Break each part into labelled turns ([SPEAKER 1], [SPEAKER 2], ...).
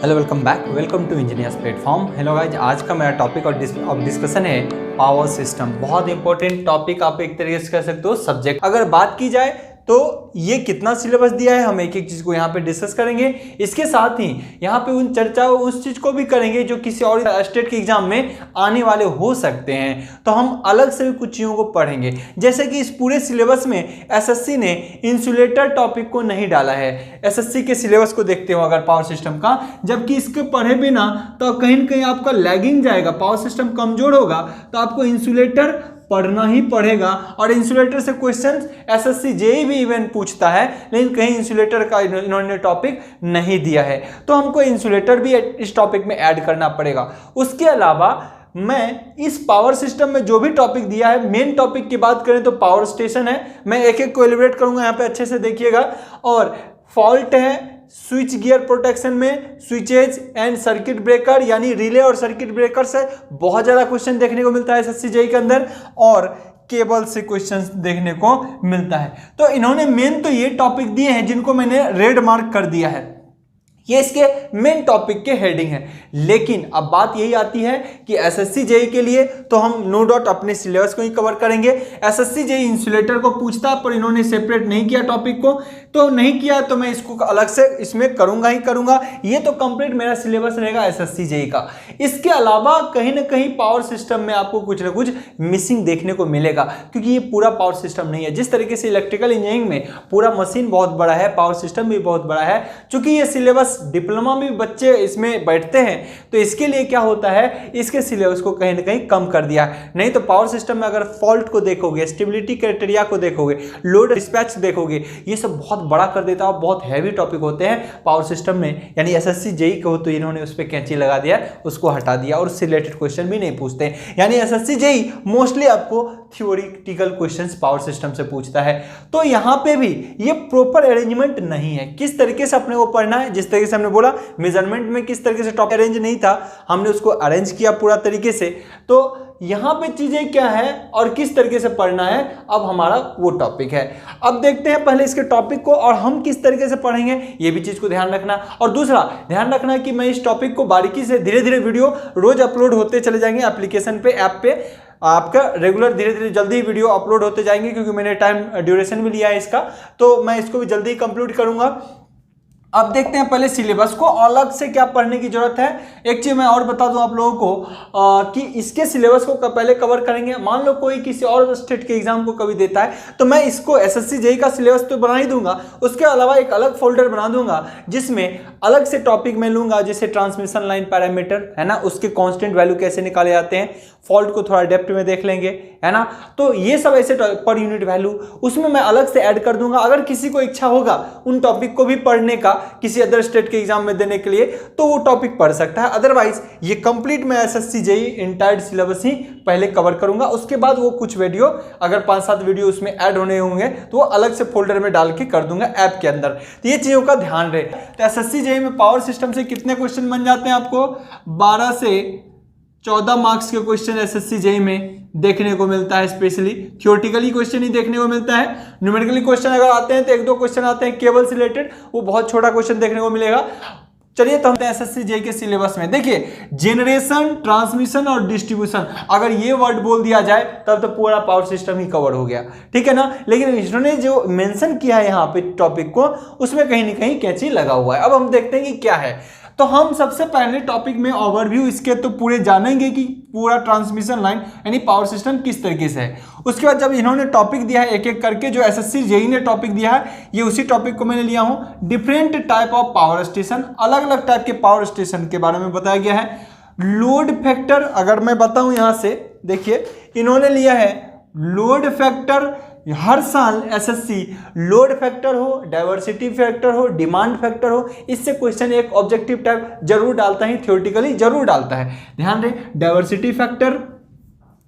[SPEAKER 1] Hello, welcome back, welcome to engineers platform. Hello guys, आज का मेरा टॉपिक और डिस्कशन है पावर सिस्टम। बहुत इंपॉर्टेंट टॉपिक, आप एक तरीके से कह सकते हो सब्जेक्ट। अगर बात की जाए तो ये कितना सिलेबस दिया है, हम एक एक चीज को यहाँ पे डिस्कस करेंगे। इसके साथ ही यहाँ पे उन चर्चा उस चीज को भी करेंगे जो किसी और स्टेट के एग्जाम में आने वाले हो सकते हैं। तो हम अलग से भी कुछ चीजों को पढ़ेंगे, जैसे कि इस पूरे सिलेबस में एसएससी ने इंसुलेटर टॉपिक को नहीं डाला है। एसएससी के सिलेबस को देखते हो अगर पावर सिस्टम का, जबकि इसके पढ़े बिना तो कहीं न कहीं आपका लैगिंग जाएगा, पावर सिस्टम कमजोर होगा, तो आपको इंसुलेटर पढ़ना ही पड़ेगा। और इंसुलेटर से क्वेश्चंस एसएससी जेईई भी इवन पूछता है, लेकिन कहीं इंसुलेटर का इन्होंने टॉपिक नहीं दिया है, तो हमको इंसुलेटर भी इस टॉपिक में ऐड करना पड़ेगा। उसके अलावा मैं इस पावर सिस्टम में जो भी टॉपिक दिया है, मेन टॉपिक की बात करें तो पावर स्टेशन है, मैं एक एक को एलिब्रेट करूंगा, यहाँ पे अच्छे से देखिएगा। और फॉल्ट है स्विच गियर प्रोटेक्शन में, स्विचेज एंड सर्किट ब्रेकर यानी रिले और सर्किट ब्रेकर से बहुत ज्यादा क्वेश्चन देखने को मिलता है एसएससी जेईई के अंदर, और केबल से क्वेश्चंस देखने को मिलता है। तो इन्होंने मेन तो ये टॉपिक दिए हैं जिनको मैंने रेड मार्क कर दिया है, ये इसके मेन टॉपिक के हेडिंग है। लेकिन अब बात यही आती है कि एसएससी जेईई के लिए तो हम नो डाउट अपने सिलेबस को ही कवर करेंगे। एसएससी जेईई इंसुलेटर को पूछता है, पर इन्होंने सेपरेट नहीं किया टॉपिक को, तो नहीं किया तो मैं इसको अलग से इसमें करूंगा ही करूंगा। ये तो कंप्लीट मेरा सिलेबस रहेगा एसएससी जेईई का। इसके अलावा कहीं ना कहीं पावर सिस्टम में आपको कुछ ना कुछ मिसिंग देखने को मिलेगा, क्योंकि ये पूरा पावर सिस्टम नहीं है। जिस तरीके से इलेक्ट्रिकल इंजीनियरिंग में पूरा मशीन बहुत बड़ा है, पावर सिस्टम भी बहुत बड़ा है, चूंकि ये सिलेबस डिप्लोमा में बच्चे इसमें बैठते हैं, तो इसके लिए क्या होता है, इसके सिलेबस को कहीं ना कहीं कम कर दिया। नहीं तो पावर सिस्टम में अगर फॉल्ट को देखोगे, स्टेबिलिटी क्राइटेरिया को देखोगे, लोड डिस्पैच देखोगे, ये सब बहुत बड़ा कर देता है और बहुत हैवी टॉपिक होते हैं पावर सिस्टम में। यानी एसएससी जेईई को तो इन्होंने उस पर कैंची लगा दिया, उसको हटा दिया और उससे रिलेटेड क्वेश्चन भी नहीं पूछते। यानी एसएससी जेईई मोस्टली आपको थ्योरेटिकल क्वेश्चंस पावर सिस्टम से पूछता है। तो यहाँ पे भी ये प्रॉपर अरेंजमेंट नहीं है, किस तरीके से अपने को पढ़ना है। जिस तरीके से हमने बोला मेजरमेंट में किस तरीके से टॉपिक अरेंज नहीं था, हमने उसको अरेंज किया पूरा तरीके से। तो यहां पे चीजें क्या है और किस तरीके से पढ़ना है, अब हमारा वो टॉपिक है। अब देखते हैं पहले इसके टॉपिक को और हम किस तरीके से पढ़ेंगे, ये भी चीज को ध्यान रखना। और दूसरा ध्यान रखना कि मैं इस टॉपिक को बारीकी से धीरे धीरे वीडियो रोज अपलोड होते चले जाएंगे एप्लीकेशन पे, ऐप पे आपका रेगुलर धीरे धीरे जल्दी वीडियो अपलोड होते जाएंगे, क्योंकि मैंने टाइम ड्यूरेशन भी लिया है इसका, तो मैं इसको भी जल्दी कंप्लीट करूंगा। अब देखते हैं पहले सिलेबस को, अलग से क्या पढ़ने की जरूरत है। एक चीज मैं और बता दूं आप लोगों को कि इसके सिलेबस को पहले कवर करेंगे। मान लो कोई किसी और स्टेट के एग्जाम को कभी देता है, तो मैं इसको एसएससी जेईई का सिलेबस तो बना ही दूंगा, उसके अलावा एक अलग फोल्डर बना दूंगा जिसमें अलग से टॉपिक मैं लूंगा, जैसे ट्रांसमिशन लाइन पैरामीटर है ना, उसके कांस्टेंट वैल्यू कैसे निकाले जाते हैं, फॉल्ट को थोड़ा डेप्थ में देख लेंगे है ना। तो ये सब ऐसे पर यूनिट वैल्यू उसमें मैं अलग से ऐड कर दूंगा। अगर किसी को इच्छा होगा उन टॉपिक को भी पढ़ने का किसी अदर स्टेट के एग्जाम में देने के लिए, तो वो टॉपिक पढ़ सकता है। अदरवाइज ये कंप्लीट मैं एसएससी जेईई इंटायर सिलेबस ही पहले कवर करूंगा। उसके बाद वो कुछ वीडियो, अगर 5-7 वीडियो उसमें ऐड होने होंगे, तो वो अलग से फोल्डर में डाल के कर दूंगा ऐप के अंदर। तो ये चीजों का ध्यान रहे। तो एसएससी जेईई में पावर सिस्टम से कितने क्वेश्चन बन जाते हैं, आपको 12 से 14 मार्क्स के क्वेश्चन एसएससी जेईई में देखने को मिलता है। स्पेशली थ्योरेटिकली क्वेश्चन ही देखने को मिलता है। न्यूमेरिकली क्वेश्चन अगर आते हैं तो 1-2 क्वेश्चन आते हैं केबल से रिलेटेड, वो बहुत छोटा क्वेश्चन देखने को मिलेगा। चलिए तो हम एसएससी जेईई के सिलेबस में देखिए, जनरेशन, ट्रांसमिशन और डिस्ट्रीब्यूशन, अगर ये वर्ड बोल दिया जाए तब तो पूरा पावर सिस्टम ही कवर हो गया, ठीक है ना। लेकिन इन्होंने जो मेंशन किया है यहाँ पे टॉपिक को, उसमें कहीं ना कहीं कैंची लगा हुआ है। अब हम देखते हैं कि क्या है। तो हम सबसे पहले टॉपिक में ओवरव्यू इसके तो पूरे जानेंगे कि पूरा ट्रांसमिशन लाइन यानी पावर सिस्टम किस तरीके से है। उसके बाद जब इन्होंने टॉपिक दिया है एक एक करके, जो एसएससी जेईई ने टॉपिक दिया है, ये उसी टॉपिक को मैंने लिया हूं। Different type of power station, अलग अलग टाइप के पावर स्टेशन के बारे में बताया गया है। लोड फैक्टर, अगर मैं बताऊं यहां से देखिए, इन्होंने लिया है लोड फैक्टर। हर साल एसएससी लोड फैक्टर हो, डाइवर्सिटी फैक्टर हो, डिमांड फैक्टर हो, इससे क्वेश्चन एक ऑब्जेक्टिव टाइप जरूर डालता है, थ्योरेटिकली जरूर डालता है। ध्यान रहे, डाइवर्सिटी फैक्टर,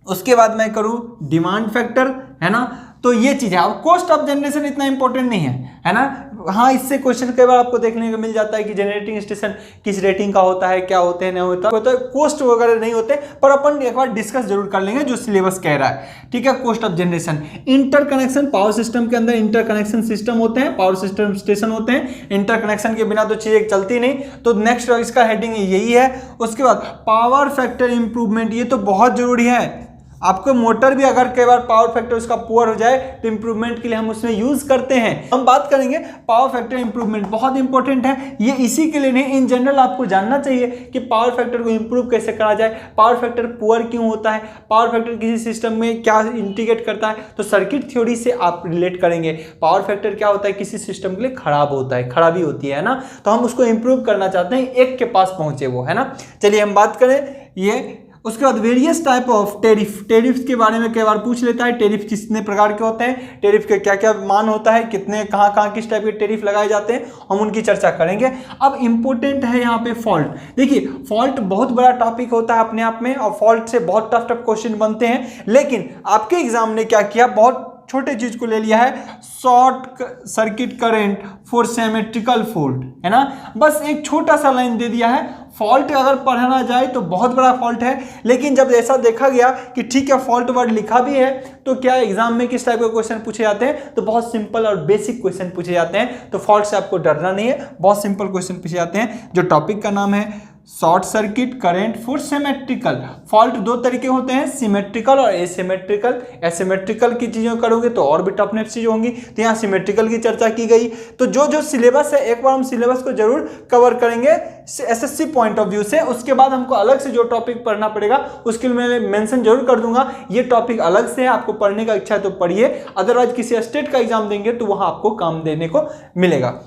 [SPEAKER 1] उसके बाद मैं करूं डिमांड फैक्टर है ना, तो ये चीज़ है। अब कॉस्ट ऑफ जनरेशन इतना इंपॉर्टेंट नहीं है ना। हाँ, इससे क्वेश्चन कई बार आपको देखने को मिल जाता है कि जनरेटिंग स्टेशन किस रेटिंग का होता है, क्या होते हैं, नहीं होता है, कॉस्ट वगैरह नहीं होते, पर अपन एक बार डिस्कस जरूर कर लेंगे जो सिलेबस कह रहा है। ठीक है, cost of generation, interconnection, power system के अंदर इंटरकनेक्शन सिस्टम होते हैं, पावर सिस्टम स्टेशन होते हैं, इंटरकनेक्शन के बिना तो चीजें चलती नहीं। तो नेक्स्ट इसका हेडिंग यही है। उसके बाद पावर फैक्टर इंप्रूवमेंट, ये तो बहुत जरूरी है। आपको मोटर भी अगर कई बार पावर फैक्टर उसका पुअर हो जाए तो इंप्रूवमेंट के लिए हम उसमें यूज करते हैं। हम बात करेंगे पावर फैक्टर इंप्रूवमेंट, बहुत इंपॉर्टेंट है ये। इसी के लिए नहीं, इन जनरल आपको जानना चाहिए कि पावर फैक्टर को इंप्रूव कैसे करा जाए, पावर फैक्टर पुअर क्यों होता है, पावर फैक्टर किसी सिस्टम में क्या इंटीग्रेट करता है। तो सर्किट थ्योरी से आप रिलेट करेंगे पावर फैक्टर क्या होता है, किसी सिस्टम के लिए खराब होता है, खराबी होती है ना, तो हम उसको इंप्रूव करना चाहते हैं, एक के पास पहुंचे वो, है ना। चलिए हम बात करें ये। उसके बाद various type of tariff, tariff के बारे में कई बार पूछ लेता है। टेरिफ कितने प्रकार के होते हैं, टेरिफ के क्या क्या मान होता है, कितने कहाँ कहाँ किस टाइप के टेरिफ लगाए जाते हैं, हम उनकी चर्चा करेंगे। अब इंपॉर्टेंट है यहाँ पे फॉल्ट। देखिए फॉल्ट बहुत बड़ा टॉपिक होता है अपने आप में, और फॉल्ट से बहुत टफ टफ क्वेश्चन बनते हैं। लेकिन आपके एग्जाम ने क्या किया, बहुत छोटे चीज को ले लिया है, short circuit current for symmetrical fault, है ना। बस एक छोटा सा लाइन दे दिया है। फॉल्ट अगर पढ़ना जाए तो बहुत बड़ा फॉल्ट है, लेकिन जब ऐसा देखा गया कि ठीक है फॉल्ट वर्ड लिखा भी है, तो क्या एग्जाम में किस टाइप के क्वेश्चन पूछे जाते हैं, तो बहुत सिंपल और बेसिक क्वेश्चन पूछे जाते हैं। तो फॉल्ट से आपको डरना नहीं है, बहुत सिंपल क्वेश्चन पूछे जाते हैं। जो टॉपिक का नाम है short circuit current for symmetrical fault, दो तरीके होते हैं, सिमेट्रिकल और एसिमेट्रिकल। एसिमेट्रिकल की चीजें करोगे तो और भी टफनेस चीज होंगी, तो यहाँ सिमेट्रिकल की चर्चा की गई। तो जो जो सिलेबस है, एक बार हम सिलेबस को जरूर कवर करेंगे एसएससी पॉइंट ऑफ व्यू से। उसके बाद हमको अलग से जो टॉपिक पढ़ना पड़ेगा उसके लिए मैं मेंशन जरूर कर दूंगा, ये टॉपिक अलग से है, आपको पढ़ने का इच्छा है तो पढ़िए, अदरवाइज किसी स्टेट का एग्जाम देंगे तो वहां आपको काम देने को मिलेगा।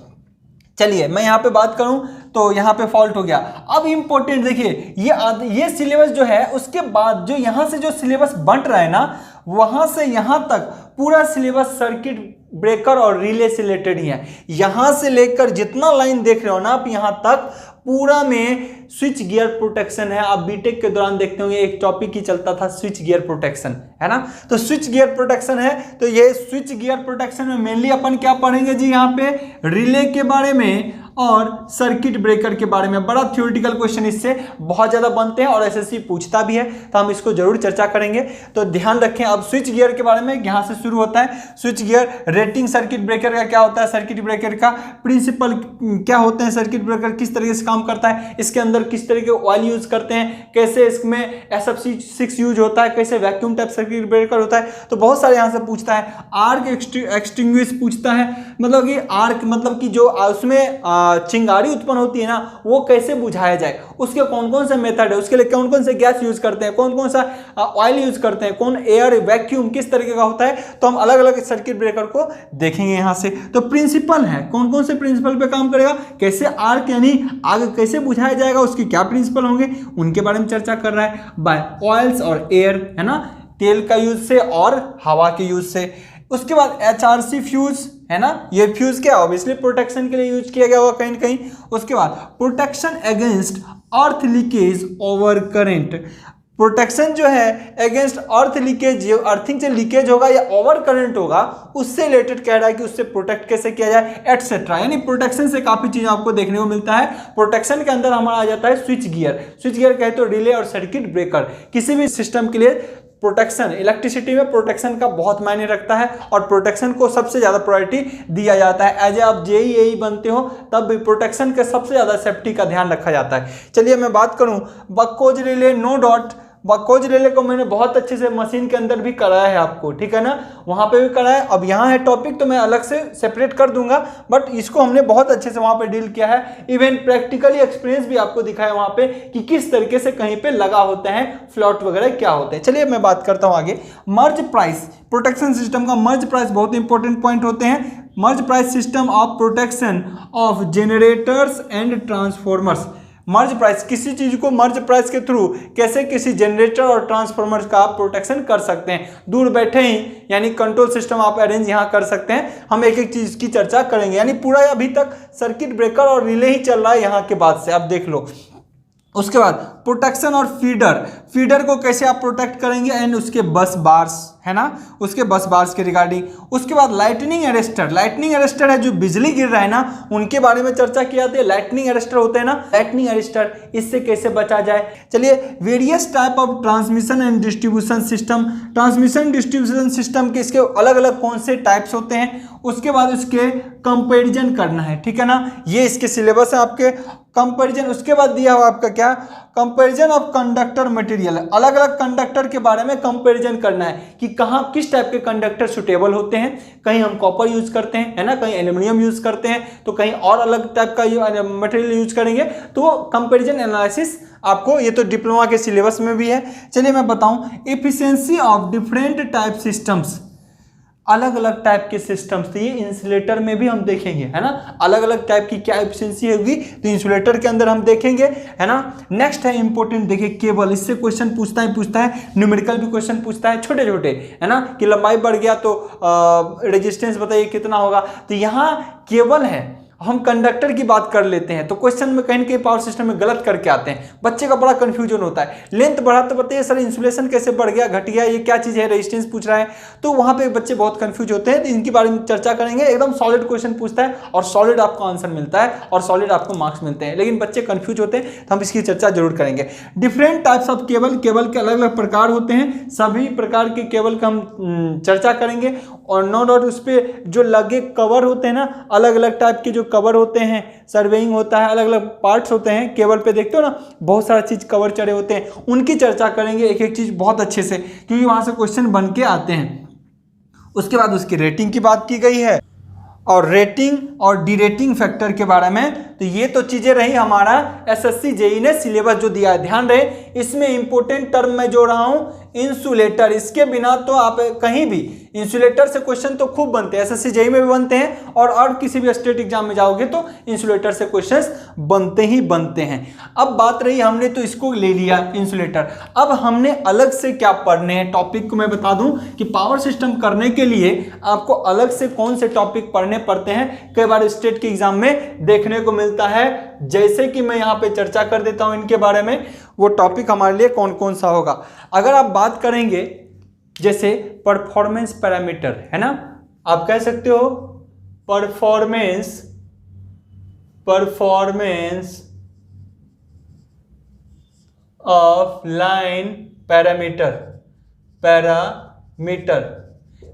[SPEAKER 1] चलिए मैं यहाँ पे बात करूं तो यहाँ पे फॉल्ट हो गया। अब इंपॉर्टेंट देखिए, ये सिलेबस जो है, उसके बाद जो यहाँ से जो सिलेबस बंट रहा है ना, वहां से यहाँ तक पूरा सिलेबस सर्किट ब्रेकर और रिले से रिलेटेड ही है। यहां से लेकर जितना लाइन देख रहे हो ना आप, यहां तक पूरा में स्विच गियर प्रोटेक्शन है। आप बीटेक के दौरान देखते होंगे एक टॉपिक ही चलता था स्विच गियर प्रोटेक्शन, है ना। तो स्विच गियर प्रोटेक्शन है, तो ये स्विच गियर प्रोटेक्शन में मेनली अपन क्या पढ़ेंगे जी, यहाँ पे रिले के बारे में और सर्किट ब्रेकर के बारे में। बड़ा थ्योरेटिकल क्वेश्चन इससे बहुत ज्यादा बनते हैं और एसएससी पूछता भी है, तो हम इसको जरूर चर्चा करेंगे। तो ध्यान रखें, अब स्विच गियर के बारे में यहां से शुरू होता है। Switch gear, rating circuit breaker का क्या होता है, सर्किट ब्रेकर का प्रिंसिपल क्या होते हैं, सर्किट ब्रेकर किस तरीके से काम करता है, इसके अंदर किस तरह के ऑयल यूज करते हैं, कैसे इसमें SFC6 यूज होता है, कैसे वैक्यूम टाइप सर्किट ब्रेकर होता है। तो बहुत सारे यहां से पूछता है। आर्क एक्सटिंग्विश पूछता है, मतलब कि आर्क मतलब कि जो उसमें चिंगारी उत्पन्न होती है ना, वो कैसे बुझाया जाए, उसके कौन कौन से मेथड है, उसके लिए कौन कौन से गैस यूज करते हैं, कौन कौन सा ऑयल यूज करते हैं, कौन एयर वैक्यूम किस तरीके का होता है। तो हम अलग अलग सर्किट ब्रेकर को देखेंगे यहां से। तो प्रिंसिपल है, कौन कौन से प्रिंसिपल पे काम करेगा, कैसे आर्क यानी आग कैसे बुझाया जाएगा, उसके क्या प्रिंसिपल होंगे, उनके बारे में चर्चा कर रहा है। बाय ऑयल्स और एयर, है ना, तेल का यूज से और हवा के यूज से। उसके बाद HRC फ्यूज, है ना, ये फ्यूज क्या ऑब्वियसली प्रोटेक्शन के लिए यूज किया गया होगा कहीं न कहीं। उसके बाद प्रोटेक्शन अगेंस्ट अर्थ लीकेज ओवर करंट, प्रोटेक्शन जो है अगेंस्ट अर्थ लीकेज, अर्थिंग से लीकेज होगा या ओवर करंट होगा, उससे रिलेटेड कह रहा है कि उससे प्रोटेक्ट कैसे किया जाए एटसेट्रा। यानी प्रोटेक्शन से काफी चीजें आपको देखने को मिलता है। प्रोटेक्शन के अंदर हमारा आ जाता है स्विच गियर। स्विच गियर कहे तो रिले और सर्किट ब्रेकर, किसी भी सिस्टम के लिए प्रोटेक्शन, इलेक्ट्रिसिटी में प्रोटेक्शन का बहुत मायने रखता है और प्रोटेक्शन को सबसे ज्यादा प्रायोरिटी दिया जाता है। एज ए आप JEE बनते हो तब भी प्रोटेक्शन के सबसे ज्यादा सेफ्टी का ध्यान रखा जाता है। चलिए मैं बात करूं बककोज रिले, नो डॉट, बककोज रिले को मैंने बहुत अच्छे से मशीन के अंदर भी कराया है आपको, ठीक है ना, वहां पे भी कराया है। अब यहाँ है टॉपिक तो मैं अलग से सेपरेट कर दूंगा, बट इसको हमने बहुत अच्छे से वहां पे डील किया है। इवन प्रैक्टिकली एक्सपीरियंस भी आपको दिखाया वहां पे कि किस तरीके से कहीं पे लगा होते हैं फ्लॉट वगैरह क्या होते हैं। चलिए मैं बात करता हूं आगे। मर्ज प्राइस, प्रोटेक्शन सिस्टम का मर्ज प्राइस बहुत इंपॉर्टेंट पॉइंट होते हैं। Merz Price system of protection of generators and transformers. Merz Price, किसी चीज को मर्ज प्राइस के थ्रू कैसे किसी जनरेटर और ट्रांसफार्मर का आप प्रोटेक्शन कर सकते हैं, दूर बैठे ही, यानी कंट्रोल सिस्टम आप अरेंज यहां कर सकते हैं। हम एक एक चीज की चर्चा करेंगे, यानी पूरा अभी तक सर्किट ब्रेकर और रिले ही चल रहा है यहां के बाद से, आप देख लो। उसके बाद प्रोटेक्शन और फीडर, फीडर को कैसे आप प्रोटेक्ट करेंगे एंड उसके बस बार्स, है ना, उसके बस बार्स के रिगार्डिंग। उसके बाद लाइटनिंग अरेस्टर है, जो बिजली गिर रहा है ना उनके बारे में चर्चा की जाती है। लाइटनिंग अरेस्टर होते हैं ना, लाइटनिंग अरेस्टर, इससे कैसे बचा जाए। चलिए, various type of transmission and distribution system, transmission distribution system के इसके अलग अलग कौन से टाइप्स होते हैं, उसके बाद उसके कंपैरिजन करना है, ठीक है ना, ये इसके सिलेबस है आपके। कंपैरिजन, उसके बाद दिया हुआ आपका क्या, कंपैरिजन ऑफ कंडक्टर मटेरियल, अलग अलग कंडक्टर के बारे में कंपैरिजन करना है कि कहाँ किस टाइप के कंडक्टर सुटेबल होते हैं। कहीं हम कॉपर यूज करते हैं, है ना, कहीं एल्यूमिनियम यूज करते हैं, तो कहीं और अलग टाइप का मटेरियल यूज करेंगे। तो कंपैरिजन एनालिसिस आपको, ये तो डिप्लोमा के सिलेबस में भी है। चलिए मैं बताऊं, efficiency of different type systems, अलग अलग टाइप के सिस्टम्स, तो ये इंसुलेटर में भी हम देखेंगे, है ना, अलग अलग टाइप की क्या एफिशिएंसी होगी, तो इंसुलेटर के अंदर हम देखेंगे, है ना। नेक्स्ट है इंपॉर्टेंट, देखिए केबल, इससे क्वेश्चन पूछता है, न्यूमेरिकल भी क्वेश्चन पूछता है, छोटे छोटे, है ना, कि लंबाई बढ़ गया तो रेजिस्टेंस बताइए कितना होगा। तो यहाँ केबल है, हम कंडक्टर की बात कर लेते हैं, तो क्वेश्चन में कहीं ना कहीं पावर सिस्टम में गलत करके आते हैं, बच्चे का बड़ा कंफ्यूजन होता है। लेंथ बढ़ा तो बताइए सर इंसुलेशन कैसे बढ़ गया, घट गया, ये क्या चीज़ है, रेजिस्टेंस पूछ रहा है, तो वहाँ पे बच्चे बहुत कंफ्यूज होते हैं। तो इनके बारे में चर्चा करेंगे, एकदम सॉलिड क्वेश्चन पूछता है और सॉलिड आपको आंसर मिलता है और सॉलिड आपको मार्क्स मिलते हैं, लेकिन बच्चे कंफ्यूज होते हैं, तो हम इसकी चर्चा जरूर करेंगे। Different types of cable, cable के अलग अलग प्रकार होते हैं, सभी प्रकार के केबल का हम चर्चा करेंगे। और नो डाउट उस पर जो लगे कवर होते हैं ना, अलग अलग टाइप के जो कवर होते हैं, सर्वेइंग होता है, अलग अलग पार्ट्स होते हैं केबल पे, देखते हो ना बहुत सारा चीज कवर चढ़े होते हैं, उनकी चर्चा करेंगे एक एक चीज बहुत अच्छे से, क्योंकि वहां से क्वेश्चन बन के आते हैं। उसके बाद उसकी रेटिंग की बात की गई है और रेटिंग और डीरेटिंग फैक्टर के बारे में। तो ये तो चीजें रही हमारा एसएससी जेईई ने सिलेबस जो दिया है। ध्यान रहे, इसमें इंपॉर्टेंट टर्म मैं जोड़ रहा हूं, इंसुलेटर, इसके बिना तो आप कहीं भी, इंसुलेटर से क्वेश्चन तो खूब बनते हैं, एसएससी जेईई में भी बनते हैं और किसी भी स्टेट एग्जाम में जाओगे तो इंसुलेटर से क्वेश्चंस बनते ही बनते हैं। अब बात रही, हमने तो इसको ले लिया इंसुलेटर, अब हमने अलग से क्या पढ़ने हैं टॉपिक को मैं बता दूं कि पावर सिस्टम करने के लिए आपको अलग से कौन से टॉपिक पढ़ने पड़ते हैं, कई बार स्टेट के एग्जाम में देखने को मिलता है। जैसे कि मैं यहाँ पे चर्चा कर देता हूं इनके बारे में, वो टॉपिक हमारे लिए कौन कौन सा होगा। अगर आप बात करेंगे जैसे परफॉर्मेंस पैरामीटर, है ना, आप कह सकते हो परफॉर्मेंस ऑफ लाइन पैरामीटर,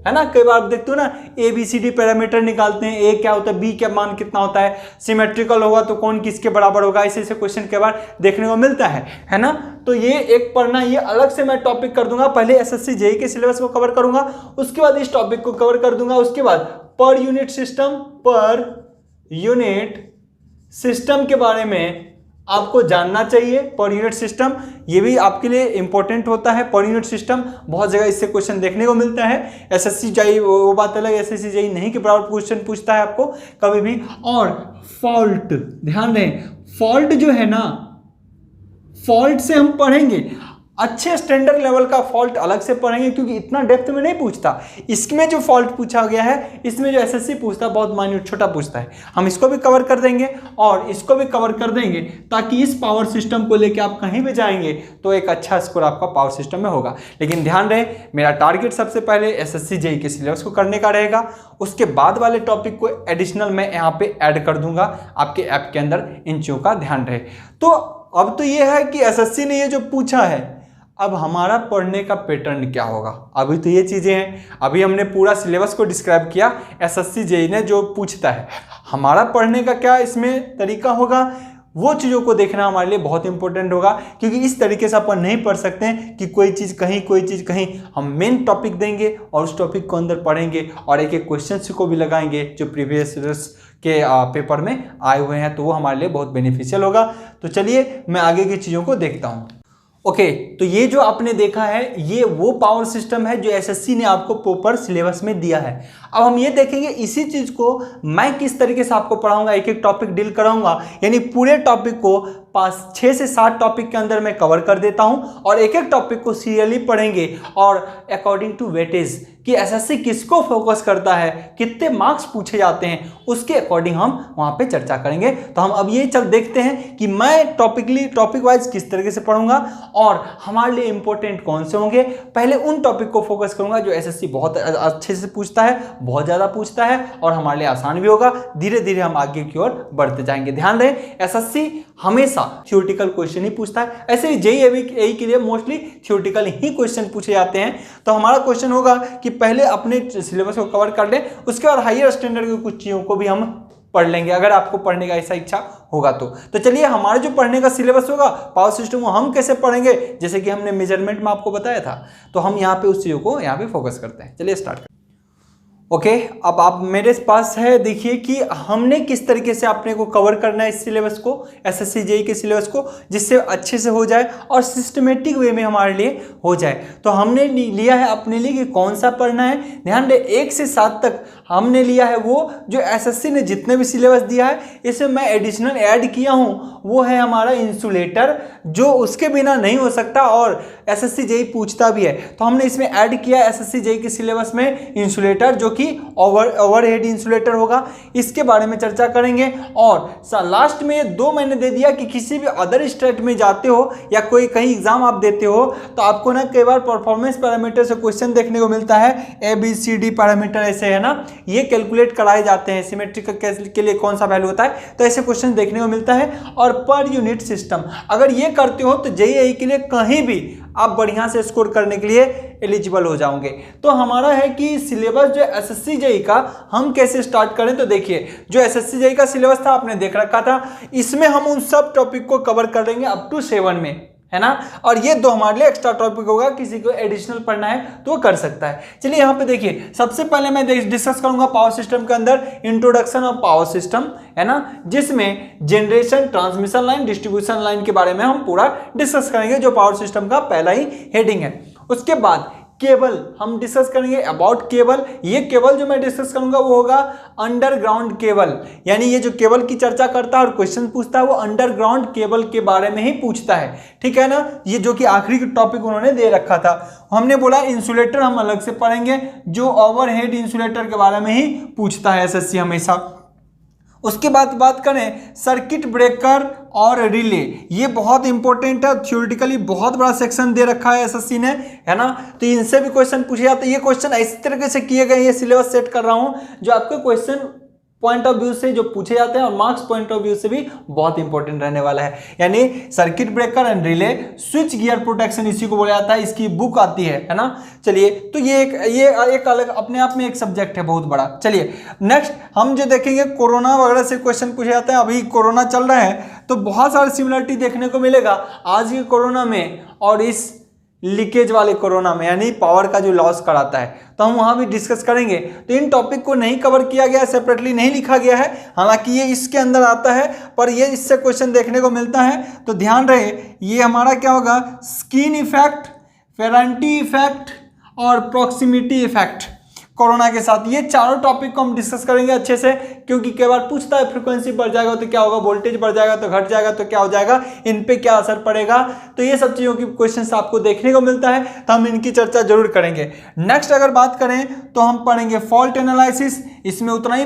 [SPEAKER 1] है ना। कई बार आप देखते हो ना ABCD पैरामीटर निकालते हैं, ए क्या होता है, बी क्या मान कितना होता है, सिमेट्रिकल होगा तो कौन किसके बराबर होगा, ऐसे ऐसे क्वेश्चन के बार देखने को मिलता है ना। तो ये एक पढ़ना, ये अलग से मैं टॉपिक कर दूंगा, पहले एसएससी जेईई के सिलेबस को कवर करूंगा, उसके बाद इस टॉपिक को कवर कर दूंगा। उसके बाद पर यूनिट सिस्टम के बारे में आपको जानना चाहिए। पर यूनिट सिस्टम ये भी आपके लिए इंपॉर्टेंट होता है। पर यूनिट सिस्टम बहुत जगह इससे क्वेश्चन देखने को मिलता है। एसएससी जेईई वो बात अलग, एसएससी जेईई नहीं के बराबर क्वेश्चन पूछता है आपको कभी भी। और फॉल्ट, ध्यान दें, फॉल्ट जो है ना, फॉल्ट से हम पढ़ेंगे, अच्छे स्टैंडर्ड लेवल का फॉल्ट अलग से पढ़ेंगे, क्योंकि इतना डेप्थ में नहीं पूछता। इसमें जो फॉल्ट पूछा गया है, इसमें जो एसएससी पूछता है बहुत माइन्यूट छोटा पूछता है, हम इसको भी कवर कर देंगे और इसको भी कवर कर देंगे, ताकि इस पावर सिस्टम को लेके आप कहीं भी जाएंगे तो एक अच्छा स्कोर आपका पावर सिस्टम में होगा। लेकिन ध्यान रहे, मेरा टारगेट सबसे पहले एसएससी जेईई के सिलेबस को करने का रहेगा। उसके बाद वाले टॉपिक को एडिशनल मैं यहाँ पे ऐड कर दूंगा आपके ऐप के अंदर, इन चीज़ों का ध्यान रहे। तो अब तो ये है कि एसएससी ने ये जो पूछा है, अब हमारा पढ़ने का पैटर्न क्या होगा। अभी तो ये चीज़ें हैं, अभी हमने पूरा सिलेबस को डिस्क्राइब किया, एसएससी जेईई ने जो पूछता है, हमारा पढ़ने का क्या इसमें तरीका होगा, वो चीज़ों को देखना हमारे लिए बहुत इंपॉर्टेंट होगा। क्योंकि इस तरीके से अपन नहीं पढ़ सकते हैं कि कोई चीज़ कहीं। हम मेन टॉपिक देंगे और उस टॉपिक को अंदर पढ़ेंगे और एक एक क्वेश्चन को भी लगाएंगे जो प्रीवियस के पेपर में आए हुए हैं, तो वो हमारे लिए बहुत बेनिफिशियल होगा। तो चलिए मैं आगे की चीज़ों को देखता हूँ। ओके, तो ये जो आपने देखा है, ये वो पावर सिस्टम है जो एसएससी ने आपको प्रॉपर सिलेबस में दिया है। अब हम ये देखेंगे इसी चीज को मैं किस तरीके से आपको पढ़ाऊंगा, एक एक टॉपिक डील कराऊंगा, यानी पूरे टॉपिक को पास 6 से 7 टॉपिक के अंदर मैं कवर कर देता हूं और एक एक टॉपिक को सीरियली पढ़ेंगे और अकॉर्डिंग टू वेटेज कि एसएससी किसको फोकस करता है, कितने मार्क्स पूछे जाते हैं, उसके अकॉर्डिंग हम वहां पे चर्चा करेंगे। तो हम अब ये चल देखते हैं कि मैं टॉपिक वाइज किस तरीके से पढ़ूंगा और हमारे लिए इंपॉर्टेंट कौन से होंगे। पहले उन टॉपिक को फोकस करूंगा जो एसएससी बहुत अच्छे से पूछता है, बहुत ज्यादा पूछता है और हमारे लिए आसान भी होगा। धीरे धीरे हम आगे की ओर बढ़ते जाएंगे। ध्यान रहे, एसएससी हमेशा थ्योरेटिकल क्वेश्चन ही पूछता है। ऐसे ही जेईई के लिए मोस्टली थ्योरेटिकल ही क्वेश्चन पूछे जाते हैं। तो हमारा क्वेश्चन होगा कि पहले अपने सिलेबस को कवर कर लें, उसके बाद हायर स्टैंडर्ड की कुछ चीजों को भी हम पढ़ लेंगे अगर आपको पढ़ने का ऐसा इच्छा होगा तो चलिए हमारे जो पढ़ने का सिलेबस होगा पावर सिस्टम को हम कैसे पढ़ेंगे, जैसे कि हमने मेजरमेंट में आपको बताया था, तो हम यहाँ पे उस चीजों को यहाँ पे फोकस करते हैं। चलिए स्टार्ट ओके, अब आप मेरे पास है, देखिए कि हमने किस तरीके से अपने को कवर करना है इस सिलेबस को, एसएससी जेईई के सिलेबस को, जिससे अच्छे से हो जाए और सिस्टमेटिक वे में हमारे लिए हो जाए। तो हमने लिया है अपने लिए कि कौन सा पढ़ना है। ध्यान दे 1 से 7 तक हमने लिया है वो जो एसएससी ने जितने भी सिलेबस दिया है, इसमें मैं एडिशनल ऐड किया हूँ वो है हमारा इंसुलेटर, जो उसके बिना नहीं हो सकता और एसएससी जेईई पूछता भी है। तो हमने इसमें ऐड किया एसएससी जेईई के सिलेबस में इंसुलेटर, जो कि ओवरहेड इंसुलेटर होगा। इसके बारे में चर्चा करेंगे और लास्ट में 2 मैंने दे दिया कि किसी भी अदर स्टेट में जाते हो या कोई कहीं एग्जाम आप देते हो तो आपको ना कई बार परफॉर्मेंस पैरामीटर से क्वेश्चन देखने को मिलता है। ABCD पैरामीटर ऐसे है ना, ये कैलकुलेट कराए जाते हैं, सिमेट्रिक के लिए कौन सा वैल्यू होता है, तो ऐसे क्वेश्चन देखने को मिलता है। और पर यूनिट सिस्टम अगर ये करते हो तो जेईई के लिए कहीं भी आप बढ़िया से स्कोर करने के लिए एलिजिबल हो जाओगे। तो हमारा है कि सिलेबस जो एसएससी जेईई का हम कैसे स्टार्ट करें। तो देखिए जो एसएससी जेईई का सिलेबस था आपने देख रखा था, इसमें हम उन सब टॉपिक को कवर कर लेंगे अप टू 7 में, है ना। और ये 2 हमारे लिए एक्स्ट्रा टॉपिक होगा, किसी को एडिशनल पढ़ना है तो वो कर सकता है। चलिए यहाँ पे देखिए, सबसे पहले मैं डिस्कस करूंगा पावर सिस्टम के अंदर इंट्रोडक्शन ऑफ पावर सिस्टम, है ना, जिसमें generation, transmission line, distribution line के बारे में हम पूरा डिस्कस करेंगे, जो पावर सिस्टम का पहला ही हेडिंग है। उसके बाद केबल हम डिस्कस करेंगे, अबाउट केबल। ये केबल जो मैं डिस्कस करूंगा वो होगा अंडरग्राउंड केबल, यानी ये जो केबल की चर्चा करता है और क्वेश्चन पूछता है वो अंडरग्राउंड केबल के बारे में ही पूछता है, ठीक है ना। ये जो कि आखिरी टॉपिक उन्होंने दे रखा था। हमने बोला इंसुलेटर हम अलग से पढ़ेंगे, जो ओवरहेड इंसुलेटर के बारे में ही पूछता है एसएससी हमेशा। उसके बाद बात करें सर्किट ब्रेकर और रिले, ये बहुत इंपॉर्टेंट है, थ्योरेटिकली बहुत बड़ा सेक्शन दे रखा है एसएससी ने, है ना। तो इनसे भी क्वेश्चन पूछे जाते हैं। ये क्वेश्चन इस तरीके से किए गए, ये सिलेबस सेट कर रहा हूं जो आपके क्वेश्चन पॉइंट ऑफ व्यू से जो पूछे जाते हैं और मार्क्स पॉइंट ऑफ व्यू से भी बहुत इंपॉर्टेंट रहने वाला है। यानी circuit breaker and relay, switch gear protection इसी को बोला जाता है, इसकी बुक आती है ना। चलिए, तो ये एक अलग अपने आप में एक सब्जेक्ट है बहुत बड़ा। चलिए नेक्स्ट हम जो देखेंगे कोरोना वगैरह से क्वेश्चन पूछे जाते हैं। अभी कोरोना चल रहा है तो बहुत सारी सिमिलरिटी देखने को मिलेगा आज के कोरोना में और इस लीकेज वाले कोरोना में, यानी पावर का जो लॉस कराता है, तो हम वहां भी डिस्कस करेंगे। तो इन टॉपिक को नहीं कवर किया गया है, सेपरेटली नहीं लिखा गया है, हालांकि ये इसके अंदर आता है पर ये इससे क्वेश्चन देखने को मिलता है। तो ध्यान रहे, ये हमारा क्या होगा, स्किन इफेक्ट, फेरेंटी इफेक्ट और प्रॉक्सिमिटी इफेक्ट कोरोना के साथ। ये चारों टॉपिक को हम डिस्कस करेंगे अच्छे से, क्योंकि कई बार पूछता है फ्रीक्वेंसी बढ़ जाएगा तो क्या होगा, वोल्टेज बढ़ जाएगा तो घट जाएगा तो क्या हो जाएगा, इन पे क्या असर पड़ेगा। तो ये सब चीज़ों की क्वेश्चंस आपको देखने को मिलता है, तो हम इनकी चर्चा जरूर करेंगे। नेक्स्ट अगर बात करें तो हम पढ़ेंगे फॉल्ट एनालिसिस, इसमें उतना ही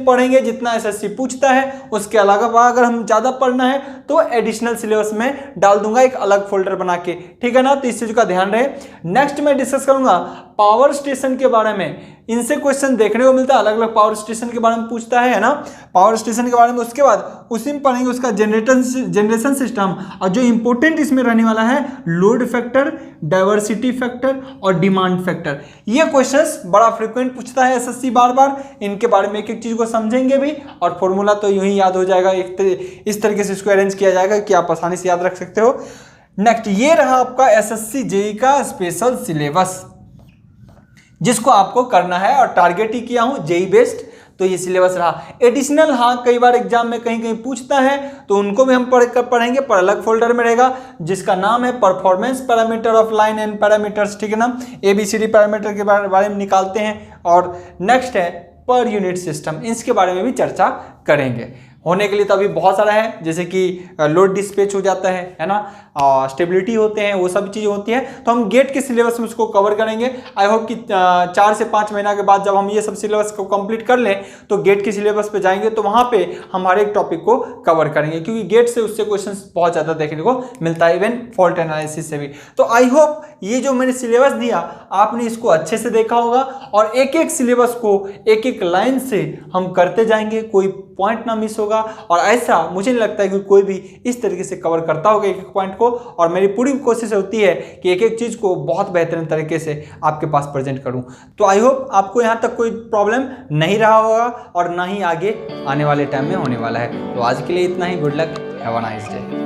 [SPEAKER 1] पढ़ेंगे जितना एसएससी पूछता है। उसके अलावा अगर हम ज़्यादा पढ़ना है तो एडिशनल सिलेबस में डाल दूंगा एक अलग फोल्डर बना के, ठीक है ना। तो इस चीज़ का ध्यान रहे। नेक्स्ट मैं डिस्कस करूंगा पावर स्टेशन के बारे में, इनसे क्वेश्चन देखने को मिलता है, अलग अलग पावर स्टेशन के बारे में पूछता है ना, पावर स्टेशन के बारे में। उसके बाद उसी में पढ़ेंगे उसका जनरेशन सिस्टम, और जो इंपॉर्टेंट इसमें रहने वाला है लोड फैक्टर, डाइवर्सिटी फैक्टर और डिमांड फैक्टर। ये क्वेश्चंस बड़ा फ्रीक्वेंट पूछता है एसएससी बार बार, इनके बारे में एक एक चीज को समझेंगे भी और फॉर्मूला तो यूं ही याद हो जाएगा, इस तरीके से इसको अरेंज किया जाएगा कि आप आसानी से याद रख सकते हो। नेक्स्ट ये रहा आपका एसएससी जेईई का स्पेशल सिलेबस, जिसको आपको करना है और टारगेट ही किया हूं जेईई बेस्ड। तो ये सिलेबस रहा। एडिशनल हाँ कई बार एग्जाम में कहीं कहीं पूछता है तो उनको भी हम पढ़ेंगे, पर अलग फोल्डर में रहेगा, जिसका नाम है performance parameter of line and parameters, ठीक है ना। ABCD पैरामीटर के बारे में निकालते हैं। और नेक्स्ट है पर यूनिट सिस्टम, इसके बारे में भी चर्चा करेंगे। होने के लिए तो अभी बहुत सारा है, जैसे कि लोड डिस्पैच हो जाता है ना, स्टेबिलिटी होते हैं, वो सब चीज़ें होती हैं। तो हम गेट के सिलेबस में उसको कवर करेंगे। आई होप कि 4 से 5 महीना के बाद जब हम ये सब सिलेबस को कंप्लीट कर लें तो गेट के सिलेबस पे जाएंगे तो वहाँ पे हम हर एक टॉपिक को कवर करेंगे, क्योंकि गेट से उससे क्वेश्चन बहुत ज़्यादा देखने को मिलता है, इवन फॉल्ट एनालिसिस से भी। तो आई होप ये जो मैंने सिलेबस दिया आपने इसको अच्छे से देखा होगा, और एक एक सिलेबस को एक एक लाइन से हम करते जाएंगे, कोई पॉइंट ना मिस होगा। और ऐसा मुझे नहीं लगता है कि कोई भी इस तरीके से कवर करता होगा एक एक पॉइंट को, और मेरी पूरी कोशिश होती है कि एक एक चीज़ को बहुत बेहतरीन तरीके से आपके पास प्रेजेंट करूं। तो आई होप आपको यहाँ तक कोई प्रॉब्लम नहीं रहा होगा और ना ही आगे आने वाले टाइम में होने वाला है। तो आज के लिए इतना ही। Good luck, have a nice day.